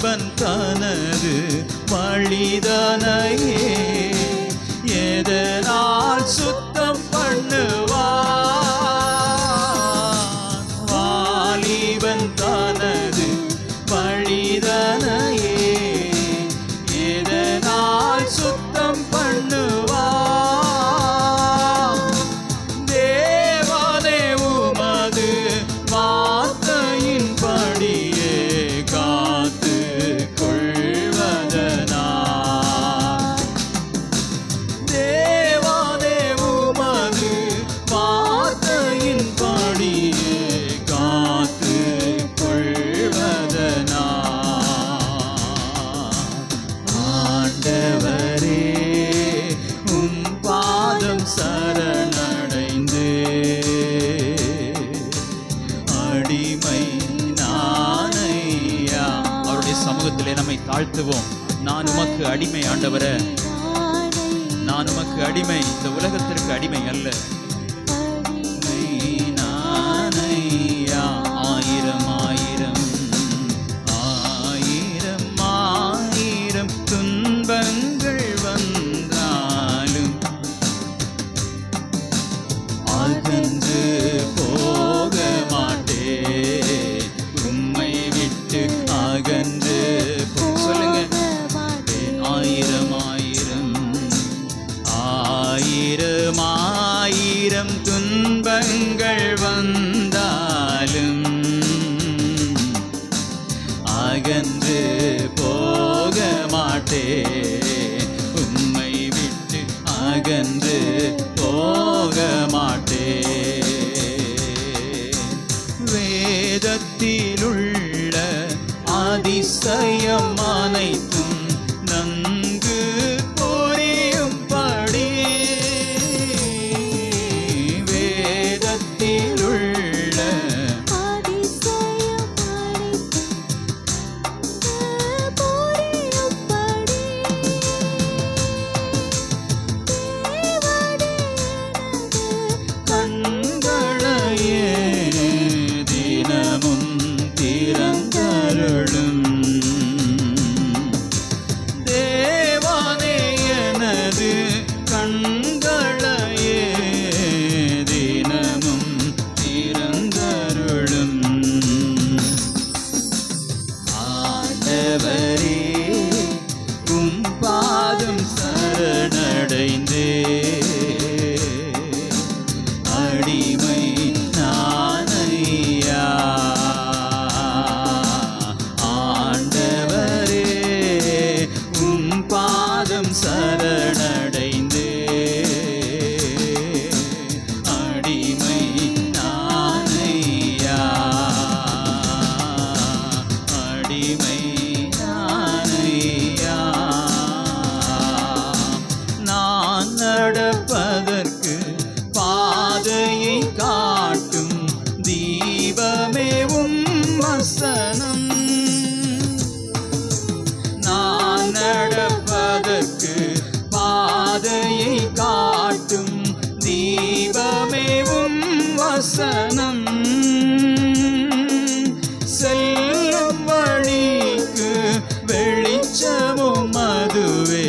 வாலிபன் தனது வழிதனையே எதனால் சுத்தம் பண்ணுவான்? வாலிபன் தனது வழிதனையே எதனால் சுத்தம் பண்ணுவான்? தேவனே உமது வார்த்தையின் படியே காத்து கொள்வதனால். தேவனே உமது வார்த்தையின் படியே காத்து கொள்வதனால். ஆண்டவரே உம் பாதம் சரணடைந்து அடிமை நானையா. அவருடைய சமூகத்திலே நம்மை தாழ்த்துவோம். நான் உமக்கு அடிமை ஆண்டவரே, நான் உமக்கு அடிமை, இந்த உலகத்திற்கு அடிமை அல்ல. நானையா. ஆயிரம் ஆயிரம் ஆயிரம் ஆயிரம் துன்பங்கள் வந்தாலும் அகன்று போக மாட்டேன், உம்மை விட்டு அகன்று சொல்லுங்க. ஆயிரம் ஆயிரம் ஆயிரம் ஆயிரம் துன்பங்கள் வந்தாலும் அகன்று போக மாட்டேன், உம்மை விட்டு அகன்று போக மாட்டேன். வேதத்திலுள்ள அதிசயம் அனைத்தும் நன்கு புரியும்படி வேதத்திலுள்ள கண்களையே தினமும் திறந்தருளும். தேவனே எனது கண்களையே தினமும் திறந்தருளும். ஆண்டவரே உம் பாதம் சரணடைந்தே அடிமை நானையா. ஆண்டவரே உம் பாதம் சரணடைந்தே அடிமை நானையா. அடிமை நானையா. நான் நடப்பதற்கு பாதையை காட்டும் தீபமே உம் வசனம். நான் நடப்பதற்கு பாதையை காட்டும் தீபமே உம் வசனம். செல்லும் வழிக்கு வெளிச்சமும் அதுவே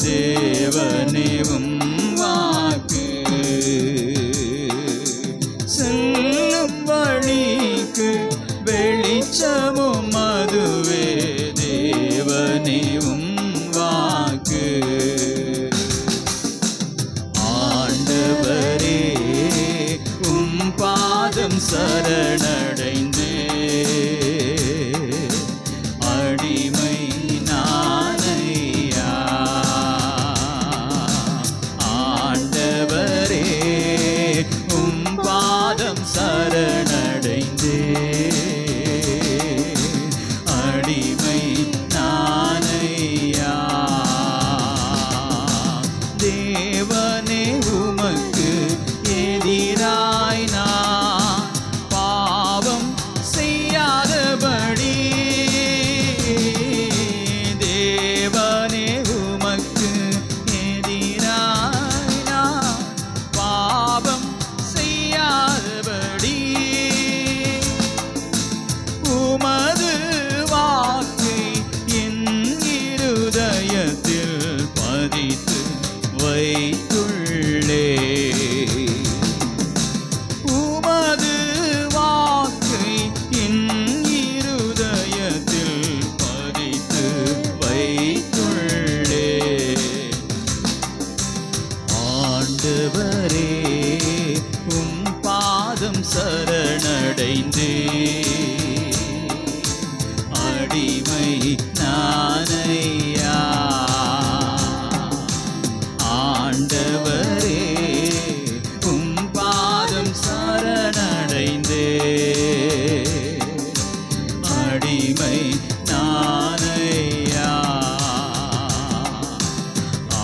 தேவனே உம் வாக்கு. செல்லும் வழிக்கு வெளிச்சமும் அதுவே தேவனே உம் வாக்கு. ஆண்டவரே உம் பாதம் சரணடைந்தே அடிமை நானையா. ஆண்டவரே உம் பாதம் சரணடைந்தே அடிமை நானையா. தேவனே உமக்கு எதிராய் நான் பாவம் செய்யாதபடி. தேவனே உமக்கு எதிராய் நான் பாவம் செய்யாதபடி உமது வாக்கை அடிமை நானையா. ஆண்டவரே உம் பாதம் சரணடைந்தே அடிமை நானையா.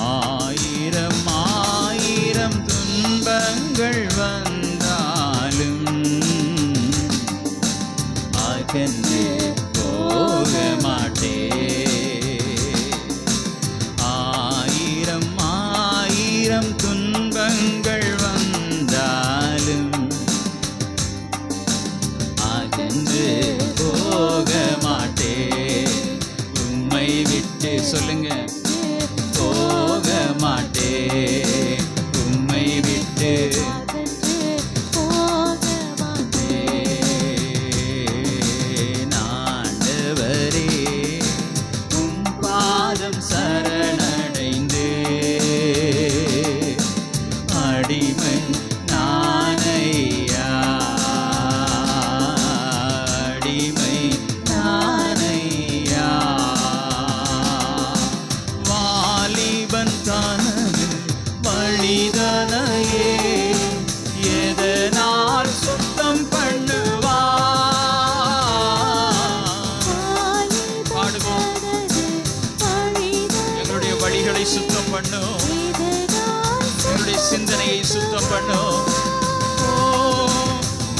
ஆயிரம் ஆயிரம் துன்பங்கள் வந்தாலும் அகன்று போக மாட்டேன். ஆயிரம் ஆயிரம் துன்பங்கள் வந்தாலும் அகன்று போக மாட்டேன். உம்மை விட்டு சொல்லுங்க, போக மாட்டேன். உம்மை விட்டு ஆண்டவரே உம் பாதம் சரணடைந்தே அடிமை நானையா. அடிமை நானையா. வாலிபன் தனது வழிதனையே எதனால் சுத்தம் பண்ணுவா. பாடுவோம். எங்களுடைய வழிகளை சுத்தம் பண்ணும், எங்களுடைய சிந்தனையை சுத்தம் பண்ணும். ஓ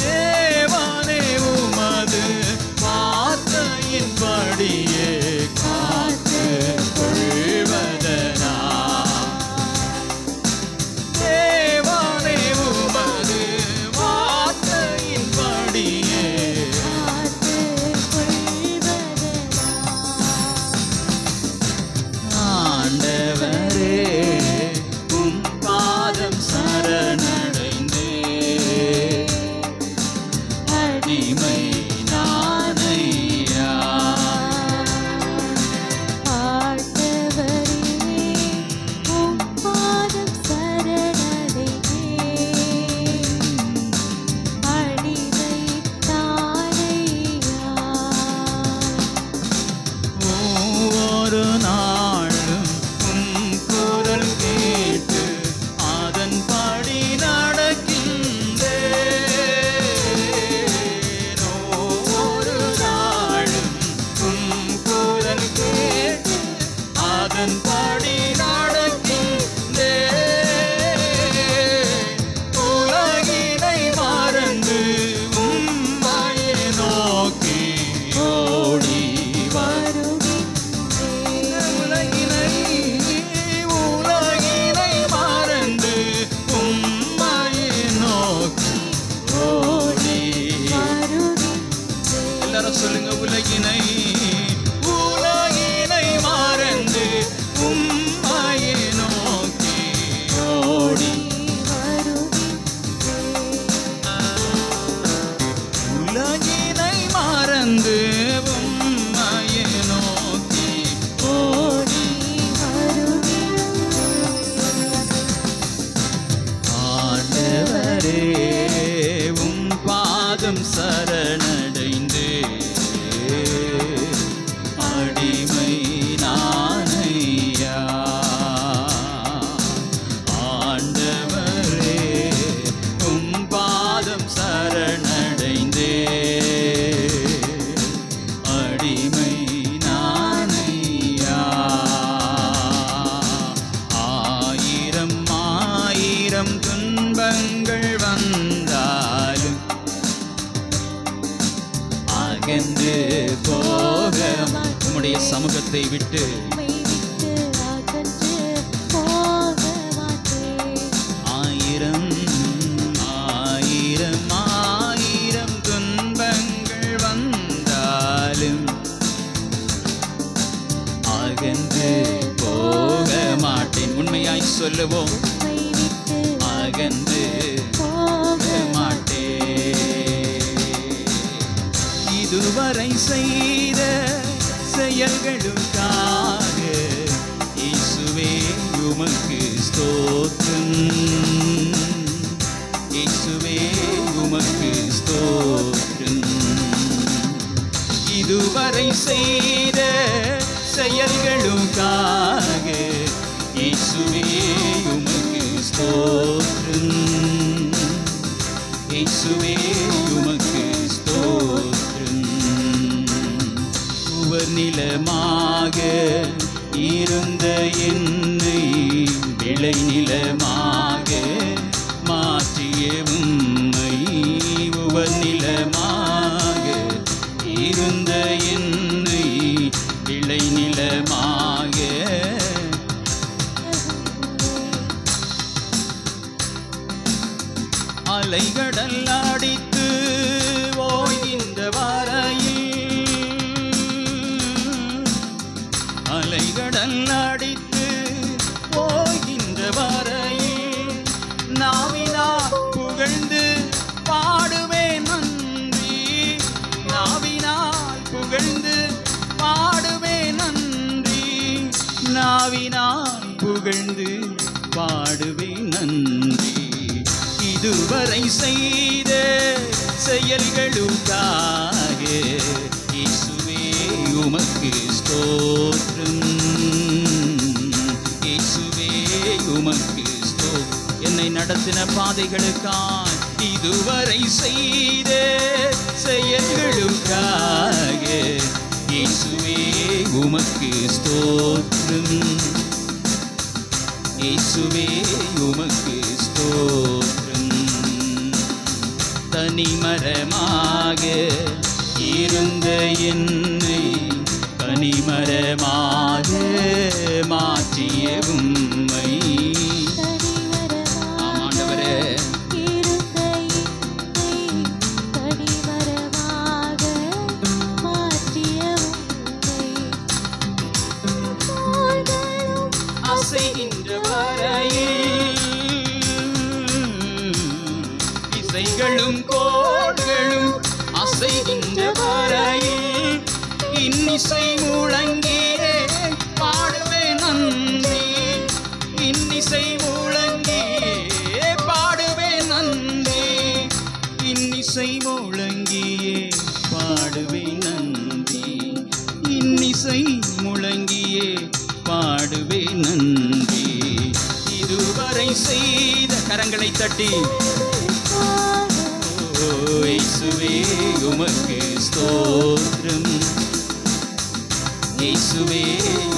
தேவனே உமது வார்த்தையின்படியே காத்து கொள்வதனா. தேவனே உமது வார்த்தையின்படியே ஆண்டவரே உம் பாதம் சரணடைந்தே அடிமை நானையா. ஒவ்வொரு நாளும் உம் குரல் கேட்டு அதன்படி நடக்கின்றேன். ஒவ்வொரு நாளும் உம் குரல் கேட்டு அதன்படி நடக்கின்றேன். உலகினை மறந்து உம்மையே நோக்கி ஓடி உலகினை மறந்து உம்மையே நோக்கி ஓடி. எல்லாரும் சொல்லுங்க, உலகினை மறந்து உம்மையே நோக்கி ஓடி. உலகினை மறந்து உம்மையே நோக்கி ஓடி. ஆண்டவரே உம் பாதம் சரணடைந்தே அடிமை நானையா. ஆண்டவரே உம் பாதம் சரணடைந்தே அடிமை நானையா. ஆயிரம் ஆயிரம் துன்பங்கள் வந்தாலும் அகன்று போக உம்முடைய சமூகத்தை விட்டு ஆயிரம் ஆயிரம் ஆயிரம் துன்பங்கள் வந்தாலும் அகன்று போக மாட்டேன். உண்மையாய் சொல்லுவோம், அகன்று போக மாட்டேன். இதுவரை செய்த செயல்களுக்காக இயேசுவே உமக்கு ஸ்தோத்திரம். இயேசுவே உமக்கு ஸ்தோத்திரம். இதுவரை செய்த நிலமாக இருந்த என்னை விளைநிலமாக மாற்றிய உம்மை, உவர் நிலமாக இருந்த என்னை விளைநிலமாக அலைகடல் அடித்து ஓய்கின்ற வரையில், அலைகடல் அடித்து ஓய்கின்ற வரையில் நாவினால் புகழ்ந்து பாடுவேன் நன்றி, நாவினால் புகழ்ந்து பாடுவேன் நன்றி, நாவினால் புகழ்ந்து பாடுவேன் நன்றி. இதுவரை செய்த செயல்களுக்காக இயேசுவே உமக்கு ஸ்தோத்திரம், இயேசுவே உமக்கு ஸ்தோத்திரம். என்னை நடத்தின பாதைகளுக்காக, இதுவரை செய்த செயல்களுக்காக இயேசுவே உமக்கு ஸ்தோத்திரம், இயேசுவே உமக்கு ஸ்தோத்திரம். தனிமரமாக இருந்த என்னை கனிமரமாக மாற்றிய உம்மை, ஆமாண்டவரே, அசைகின்ற வரையில் இசைகளும் கோள்களும் அசைகின்ற வரையில் இன்னிசை முழங்கியே பாடுவேன் நன்றி, இன்னிசை முழங்கியே பாடுவேன் நன்றி, இன்னிசை முழங்கியே பாடுவேன் நன்றி, இன்னிசை முழங்கியே பாடுவேன் நன்றி. இதுவரை செய்த கரங்களை தட்டி இயேசுவே உமக்கு ஸ்தோத்திரம், இயேசுவே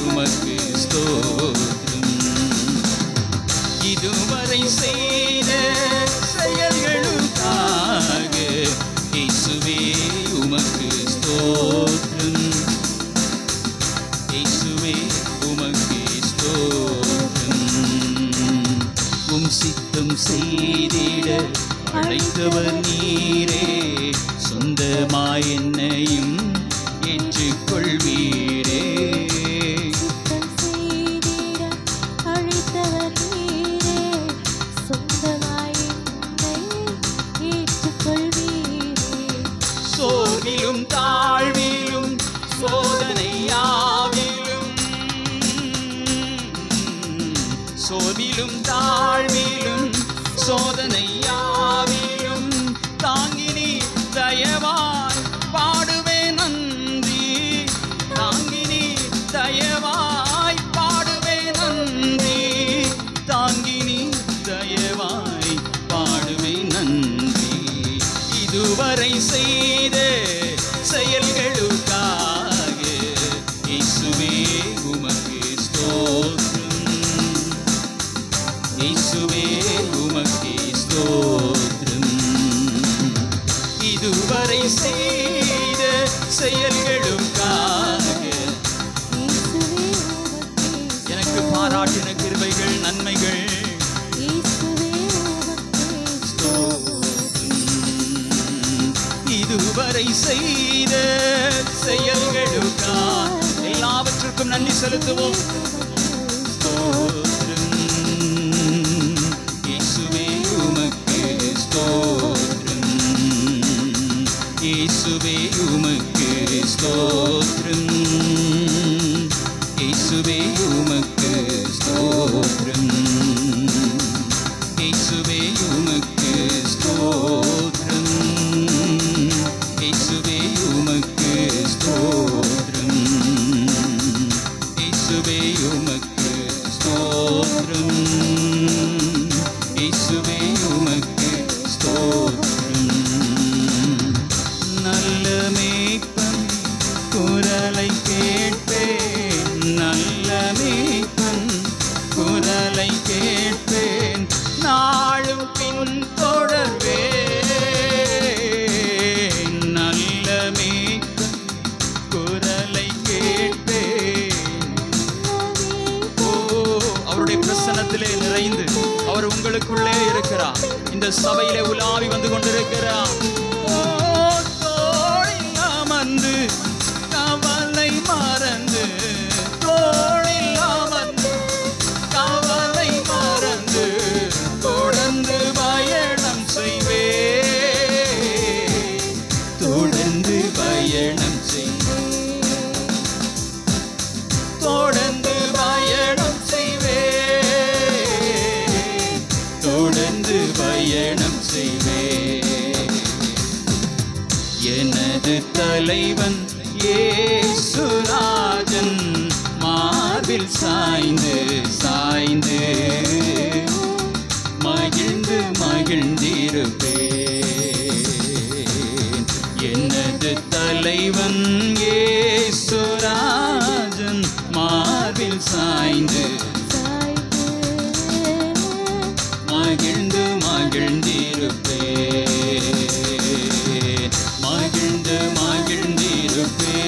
உமக்கு ஸ்தோத்திரம். இதுவரை செய்த செயல்களுக்காக இயேசுவே உமக்கு ஸ்தோத்திரம், இயேசுவே உமக்கு ஸ்தோத்திரம். உம் சித்தம் செய்திட அழைத்தவர் நீரே, சொந்தமாய் என்னையும் ஏற்றுக்கொள்வீரே, அழைத்தவர் நீரே, சொந்தமாய் என்னை ஏற்றுக்கொள்வீரே. சோர்விலும் தாழ்விலும் சோதனையாவிலும், சோர்விலும் தாழ்விலும் சோதனையாவிலும் தாங்கினி தயவாய் பாடுவேன் நன்றி, தாங்கினி தயவாய் பாடுவேன் நன்றி, தாங்கினி தயவாய் பாடுவேன் நன்றி. இதுவரை செய்த செயல்களுக்காக இயேசுவே உமக்கு ஸ்தோத்திரம், இயேசுவே உமக்கு ஸ்தோத்திரம். இதுவரை செய்த செயல்களுக்காக எனக்கு பாராட்டின கிருபைகள் நன்மைகள் ஸ்தோத்திரம். இதுவரை செய்த செயல்களுக்காக எல்லாவற்றுக்கும் நன்றி செலுத்துவோம். ஸ்தோத்திரம், இயேசுவே உமக்கு ஸ்தோத்திரம், இயேசுவே உமக்கு ஸ்தோத்திரம், இயேசுவே உமக்கு ஸ்தோத்திரம், இயேசுவே உமக்கு ஸ்தோத்திரம், இயேசுவே உமக்கு ஸ்தோத்திரம், இயேசுவே சமூகத்திலே நிறைந்து அவர் உங்களுக்குள்ளே இருக்கிறார். இந்த சபையிலே உலாவி வந்து கொண்டிருக்கிறார். தோளில் அமர்ந்து கவலை மறந்து, தோளில் அமர்ந்து கவலை மறந்து தொடர்ந்து பயணம் செய்வே, தொடர்ந்து பயணம் செய்வே, தொடர்ந்து பயணம் செய்வே, தொடர்ந்து பயணம் செய்வே. எனது தலைவன் இயேசுராஜன் மார்பில் சாய்ந்து சாய்ந்து மகிழ்ந்து மகிழ்ந்திருப்பேன். எனது தலைவன் இயேசுராஜன் மார்பில் சாய்ந்து மகிழ்ந்து மகிழ்ந்திருப்பேன், மகிழ்ந்து மகிழ்ந்திருப்பேன்,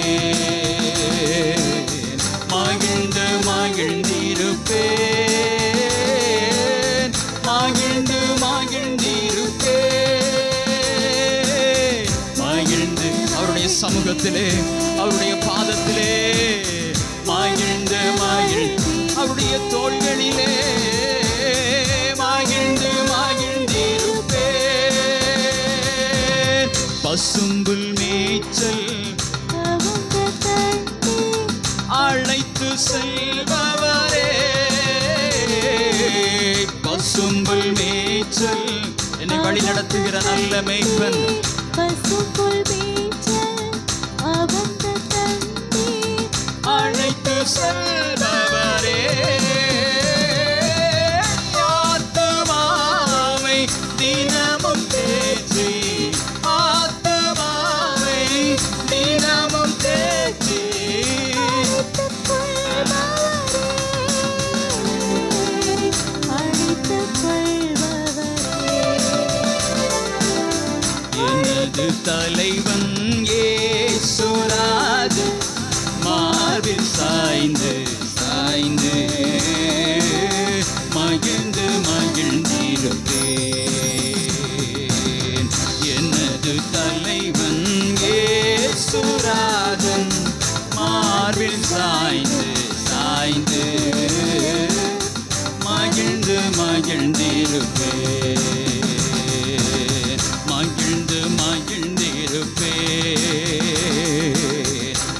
மகிழ்ந்து மகிழ்ந்திருப்பேன், மகிழ்ந்து மகிழ்ந்திருப்பேன், மகிழ்ந்து அவருடைய சமூகத்திலே அவருடைய பாதத்திலே மகிழ்ந்து மகிழ்ந்து அவருடைய தோள்களிலே மகிழ்ந்து மகிழ்ந்திருப்பேன். பசும்புல் மேய்ச்சல் அழைத்து செல்பவரே, பசும்புல் மேய்ச்சல் என்னை வழி நடத்துகிற நல்ல மேய்ப்பன். பசும்புல் மேய்ச்சல் அவந்த தண்ணீர் அழைத்து செல்பவரே, ஆத்துமாவை தினமும் தேற்றி, ஆத்துமாவை தினமும் தேற்றி எனது தலைவன் இயேசுராஜன் மார்பில் சாய்ந்து சாய்ந்து மகிழ்ந்து மகிழ்ந்திருப்பேன். எனது தலைவன் இயேசுராஜன் மார்பில் சாய்ந்து சாய்ந்து மகிழ்ந்து மகிழ்ந்திருப்பேன், மகிழ்ந்து மகிழ்ந்திருப்பேன்,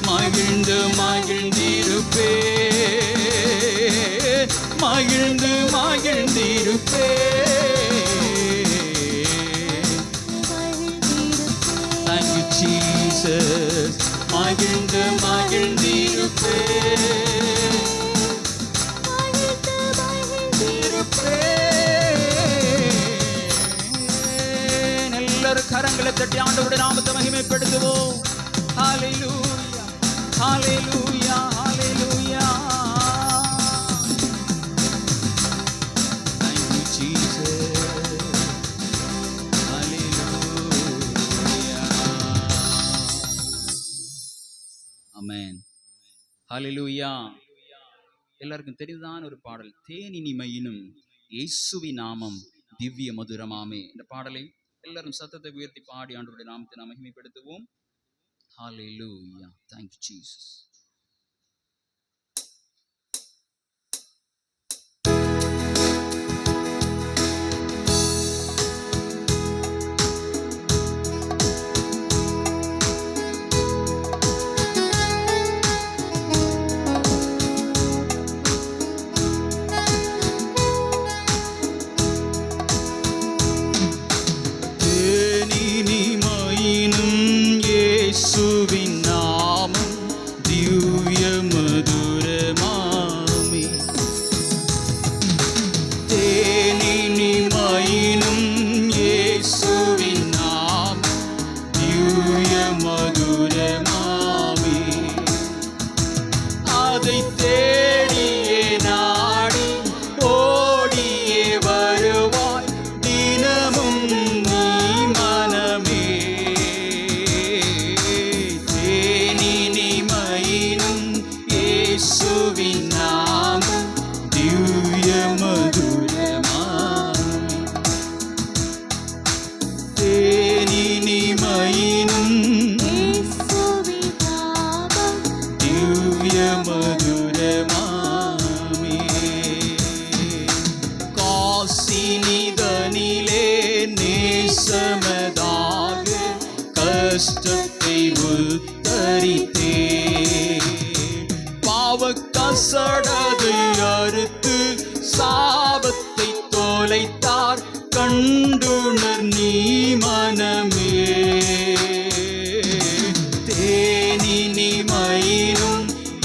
மகிழ்ந்து மகிழ்ந்திருப்பேன், மகிழ்ந்து மகிழ்ந்திருப்பேன். Thank you Jesus. மகிழ்ந்து மகிழ்ந்திருப்பேன், எல்லாரும் கரங்களை தட்டி ஆண்டவருடைய நாமத்தை மகிமைப்படுத்துவோம். ஹalleluya ஹalleluya ஹalleluya. Thank you Jesus. Hallelujah. Amen. Hallelujah. எல்லாருக்கும் தெரிந்ததான ஒரு பாடல், தேனினிமையினும் இயேசுவின் நாமம் திவ்ய மதுரமாமே. இந்த பாடலை எல்லாரும் சத்தத்தை உயர்த்தி பாடி ஆண்டவருடைய நாமத்தை நாம் மகிமைப்படுத்துவோம். Hallelujah. Thank you Jesus. இயேசுவின் நாமம் திவ்ய மதுரமாமே. தேனினிமையினும் இயேசுவின் நாமம் திவ்ய மதுரமாமே. அதை தேடியே நாடி ஓடியே வருவாய் தினமும் நீ மனமே. தேனினிமையினும் இயேசுவின் நாமம் திவ்ய மது மதுரமாமே. காசினிதனிலே நேசமதாக கஷ்டத்தை உத்தரித்தே, பாவக்கசடதை அறுத்து சாபத்தை தொலைத்தார் கண்டுணர் நீ மனமே. தேனினிமையினும்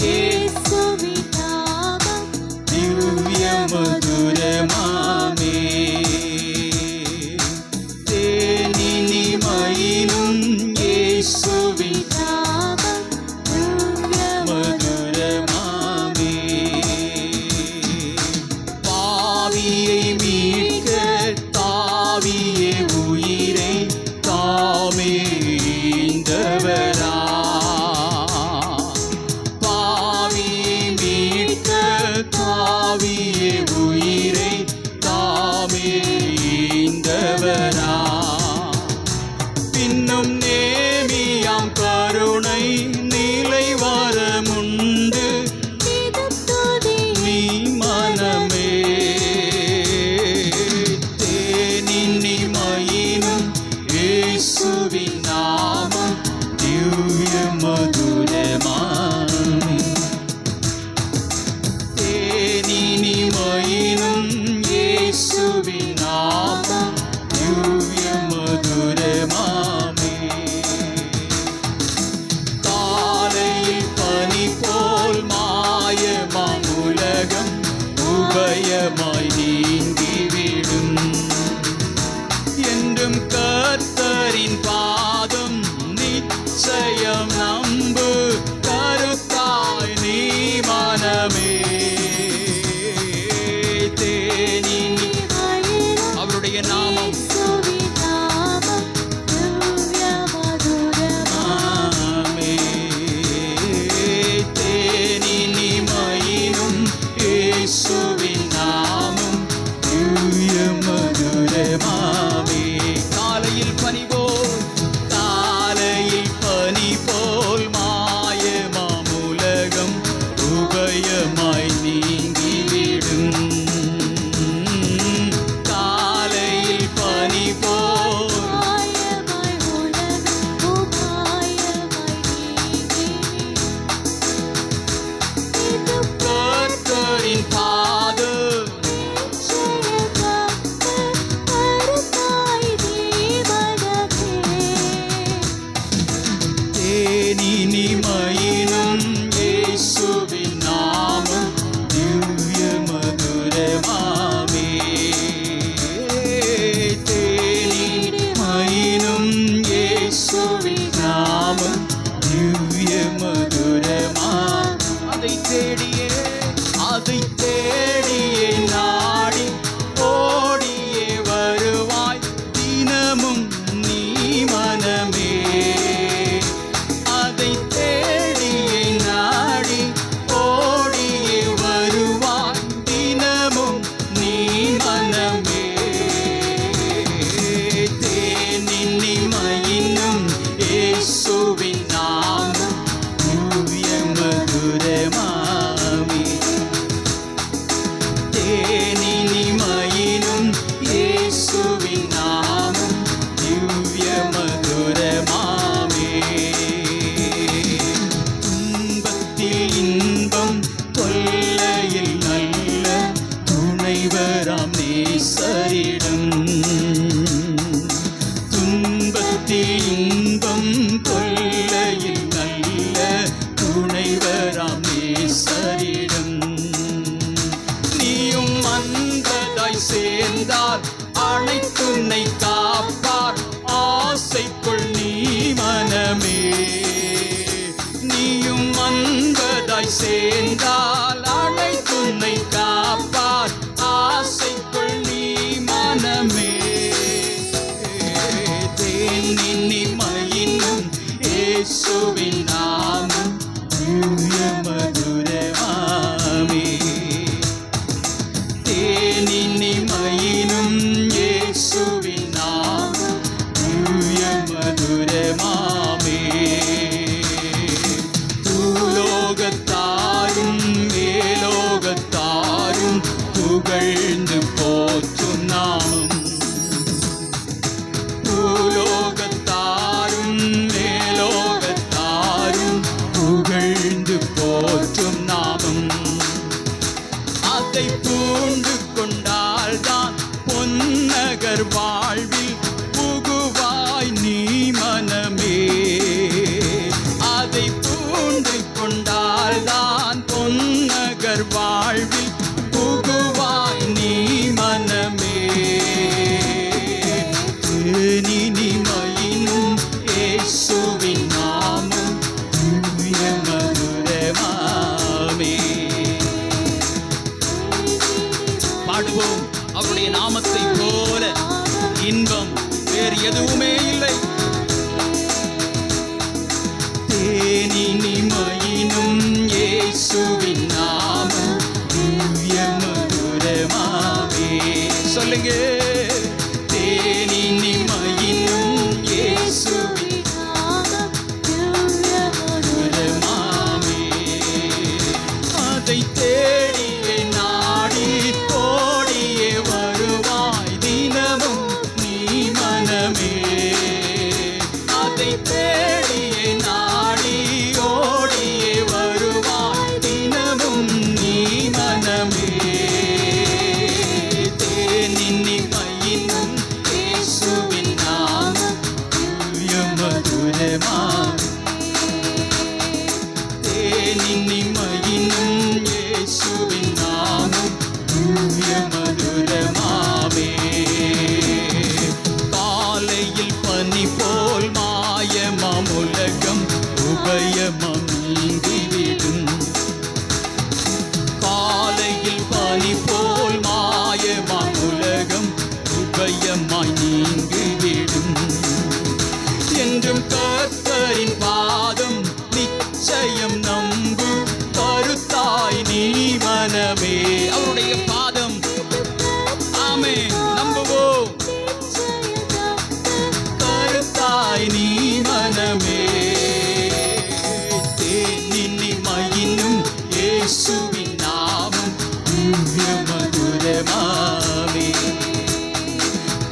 இயேசுவின் நாமம் திவ்ய மதுரமாமே. தேனினிமையினும் இயேசுவின் நாமம் திவ்ய மதுரமாமே. பாவியை மீட்க தாவியே உயிரை தாமே ஈந்தவரா. பாவியை மீட்க தாவியே உயிரை தாமே ஈந்தவரா. பின்னும் நேமியாம் கருணை நிலை வரமுண்டு நிதத்துதி நீ மனமே. தேனினிமையினும் இயேசுவின் நாமம் திவ்ய மதுரமாமே. தேனினிமையினும் இயேசுவின் நாமம் திவ்ய மதுரமாமே. காலையில் பனி போல் மாயமாம் உலகம் உபயமாய் நீங்கிவிடும். என்றும் கர்த்தரின் பாதம் நிச்சயம் நம்பு கருத்தாய் நீ மனமே. தேனினி அவருடைய நாமம் இயேசுவின் நாமம் திவ்ய மதுரமாமே. ஆமே. தேனினிமையினும் இயேசுவின் நாமம் திவ்ய மதுரமாமே. காலையில் பனி போல் மாயமாம் உலகம் உபயமாய் நீங்கிவிடும். காலையில் பனி போல் மாயமாய் உலகம் உபாயமாய் நீங்கிவிடும். கர்த்தரின் பாதம் தேனினிமையினும் இயேசுவின் நாமம் திவ்ய மதுரமாமே. தேனினிமையினும் இயேசுவின் நாமம் திவ்ய மதுரமாமே. அதை தேடியே நாடி ஓடியே வருவாய் தினமும் நீ மனமே. அதை தேடியே நாடி ஓடியே வருவாய் தினமும் நீ மனமே. தேனினிமையினும் இயேசுவின் நாமம் திவ்ய மதுரமாமே. தேனினிமையினும் இயேசுவின் நாமம் திவ்ய மதுரமாமே. துன்பத்தில் இன்பம் தொல்லையில் நல்ல துணைவராம் நேசரிடம். துன்பத்தில் இன்பம் தொல்லையில் நல்ல துணைவராம் நேசரிடம். நீயும் அன்பதாய் சேர்ந்தால் அனைத்துன்னை காப்பார் ஆசைக்குள் நீ மனமே. நீயும் அன்பதாய் சேர்ந்தால் அனைத்துன்னை காப்பார் ஆசைக்குள் நீ மனமே. தேனினிமையினும் இயேசுவின் நாமம் திவ்ய மதுரமாமே. தேனினிமையினும் இயேசுவின் நாமம் திவ்ய மதுரமாமே. பூலோகத்தாரும் இயேசுடைய நாமத்தை போல இன்பம் வேறு எதுவுமே இல்லை. தேனினிமையினும் இயேசுவின் நாமம் திவ்ய மதுரமாமே. சொல்லுங்க, தேனினிமையினும் இயேசுவின் மதுரமாமே. அதை தேடியே நாடி ஓடியே வருவாய் தினமும் நீ மனமே. அதை தேடியே நாடி ஓடியே வருவாய் தினமும் நீ மனமே. தேனினிமையினும் இயேசுவின் நாமம் திவ்ய மதுரமாமே. தேனினிமையினும் இயேசுவின் நாமம் திவ்ய மதுரமாமே. காலையில் பனி போல் மாயமாம் உலகம் உபயமாம் நீங்கிவிடும். காலையில் பனி போல் மாயமாம் உலகம் உபயமாய் நீங்கிவிடும். என்றும் கர்த்தரின் பாதம் நிச்சயம் நம்பு கருத்தாய் நீ மனமே. அவருடைய பாதம், ஆமே, நம்புவோம். கருத்தாய் நீ மனமே. தேனினிமையினும் இயேசுவின் நாமம் திவ்ய மதுரமாமே.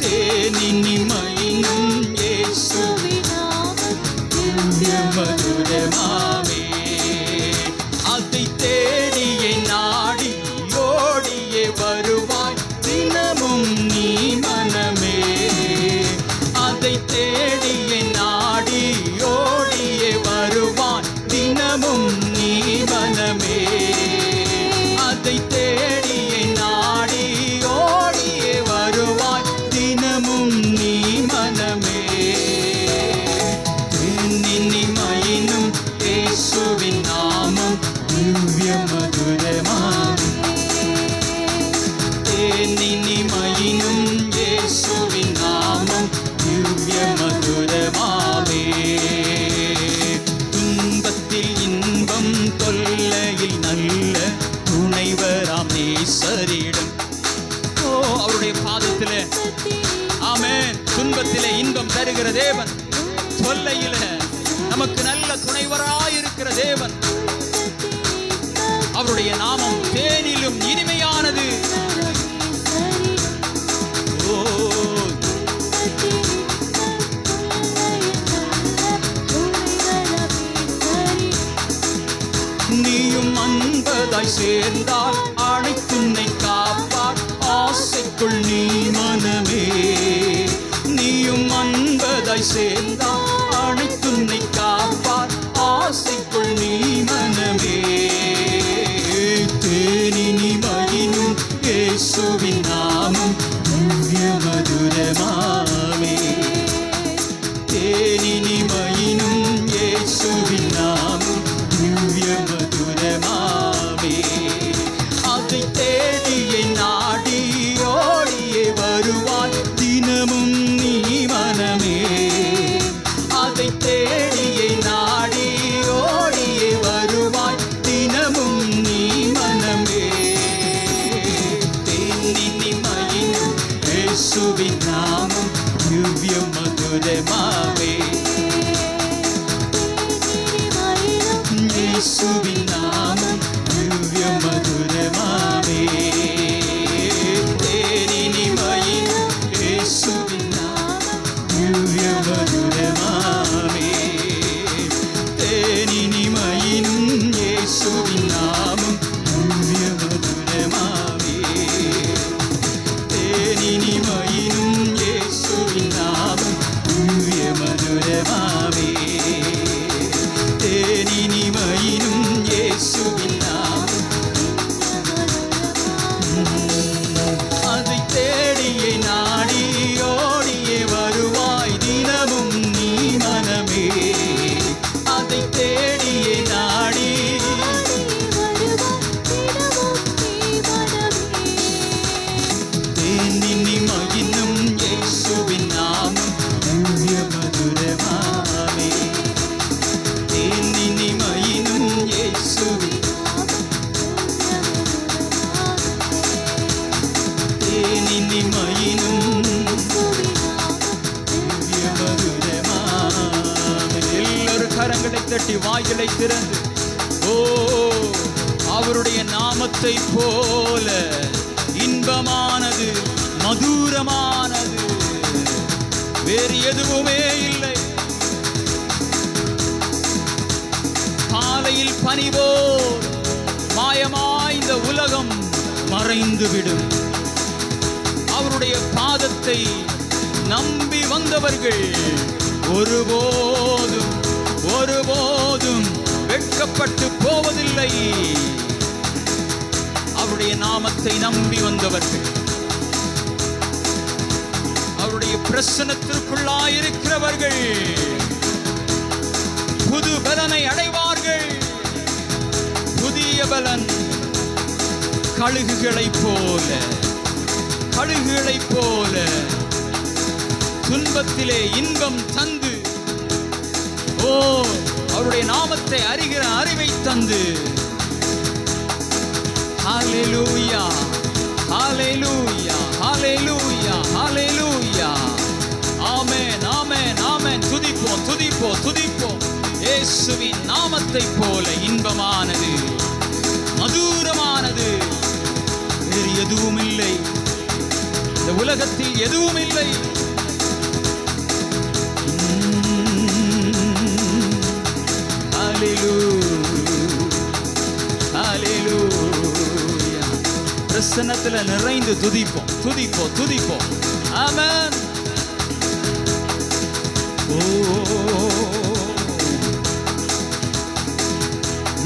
தேனினிமையினும் இயேசுவின் திவ்ய மதுரமாமே. அதை தேடியே நாடி ஓடியே வருவாய் தினமும் நீ மனமே. அதை தேடியே நாடி ஓடியே வருவாய் தினமும் நீ மனமே. அதை தேடியே நாடி ஓடியே வருவாய் தினமும் நீ மனமே. தேனினிமையினும் இயேசுவின் நாமம் திவ்ய மதுரமாமே. தேனினிமையினும் இயேசுவின் நாமம் திவ்ய மதுரமாமே. துன்பத்தில் இன்பம் தொல்லையில் நல்ல துணைவராம் நேசரிடம். ஓ, அவருடைய பாதத்திலே, ஆமென், துன்பத்திலே இன்பம் தருகிற தேவன், தொல்லையில நமக்கு நல்ல துணைவராயிருக்கிற தேவன். அவருடைய நாமம் தேனிலும் இனிமையானது. ஓ, நீயும் அன்பதாய் சேர்ந்தால் அனைத்துன்னை காப்பார் ஆசைக்குள் நீ மனமே. நீயும் அன்பதாய் சேர்ந்தால் அனைத்துன்னை காப்பார் ஆசைக்குள் நீ மனமே. தேனினிமையினும் இயேசுவின் நாமம் திவ்ய மதுரமாமே. தேனினிமையினும் இயேசுவின் நாமம் திவ்ய மதுரமாமே. அதை தேடியே நாடி ஓடியே வருவாய் தினமும் நீ மனமே. அதை தேடியே நாடி ஓடியே வருவாய் தினமும் நீ மனமே. தேனினிமையினும் இயேசுவின் நாமம் திவ்ய மதுரமாமே. இயேசுவின் நாமம் திவ்ய மதுரமாமே. இனிமையினும் திவ்ய மதுரமானது. எல்லாரும் கரங்களை தட்டி வாய்களை திறந்து ஓ அவருடைய நாமத்தை போல இன்பமானது மதுரமானது வேறு எதுவுமே இல்லை. காலையில் பனிபோல் மாயமாய் இந்த உலகம் மறைந்துவிடும். அவருடைய பாதத்தை நம்பி வந்தவர்கள் ஒருபோதும் ஒருபோதும் வெட்கப்பட்டு போவதில்லை. அவருடைய நாமத்தை நம்பி வந்தவர்கள் அவருடைய பிரசன்னத்திற்குள்ளாயிருக்கிறவர்கள் புது பலனை அடைவார்கள். புதிய பலன் கழுகுகளைப் போல துன்பத்திலே இன்பம் தந்து ஓ அவருடைய நாமத்தை அறிகிற அறிவை தந்து ஹல்லேலூயா ஹல்லேலூயா ஹல்லேலூயா ஹல்லேலூயா ஆமென் ஆமென் ஆமென். துதிப்போம் துதிப்போம் துதிப்போம். இயேசுவின் நாமத்தை போல இன்பமானது மதுரமானது வேறு எதுவும் இல்லை. இந்த உலகத்தில் எதுவும் இல்லை. பிரசன்னத்துல நிறைந்து துதிப்போம் துதிப்போம் துதிப்போம். ஆமென். ஓ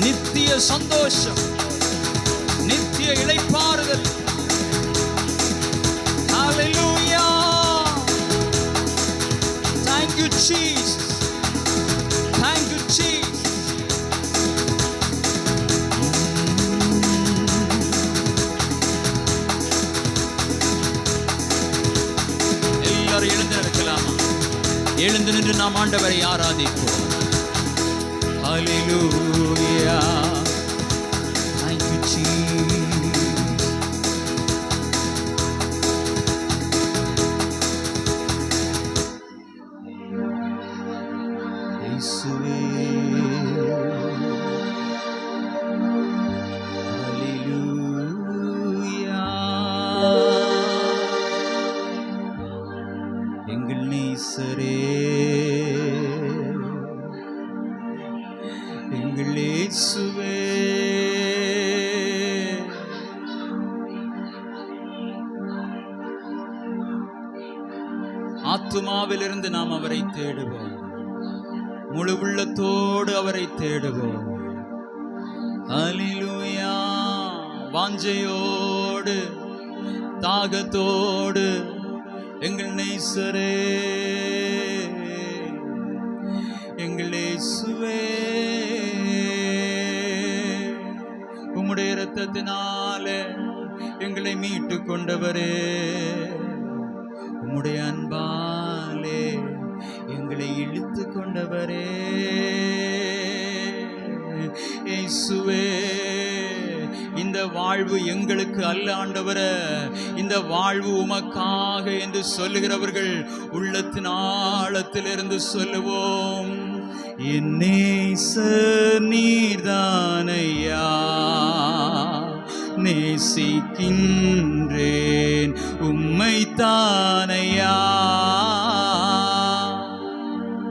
நித்திய சந்தோஷம் நித்திய இளைப்பாறுதல். ஹல்லேலூயா. Thank you Jesus. Thank you Jesus. எல்லாரும் எழுந்து நிற்கலாமா? எழுந்து நின்று நாம் ஆண்டவரை ஆராதிப்போம். ஹல்லேலூயா. Thank you Jesus. இயேசுவே ஹல்லேலூயா. எங்கள் நேசரே எங்கள் இயேசுவே ஆத்துமாவிலிருந்து நாம் அவரை தேடுவோம். முழு உள்ளத்தோடு அவரை தேடுவோம். ஹல்லேலூயா. வாஞ்சையோடு தாகத்தோடு எங்கள் நேசரே எங்கள் இயேசுவே உம்முடைய இரத்தத்தினால எங்களை மீட்டு கொண்டவரே உம்முடைய அன்பாலே எங்களை இழுத்து கொண்டவரே இயேசுவே இந்த வாழ்வு எங்களுக்கு அல்ல ஆண்டவரே, இந்த வாழ்வு உமக்காக என்று சொல்லுகிறவர்கள் உள்ளத்தின் ஆழத்திலிருந்து சொல்லுவோம். என் நேசர் நீர்தானையா, நேசிக்கின்றேன் உம்மை தானையா.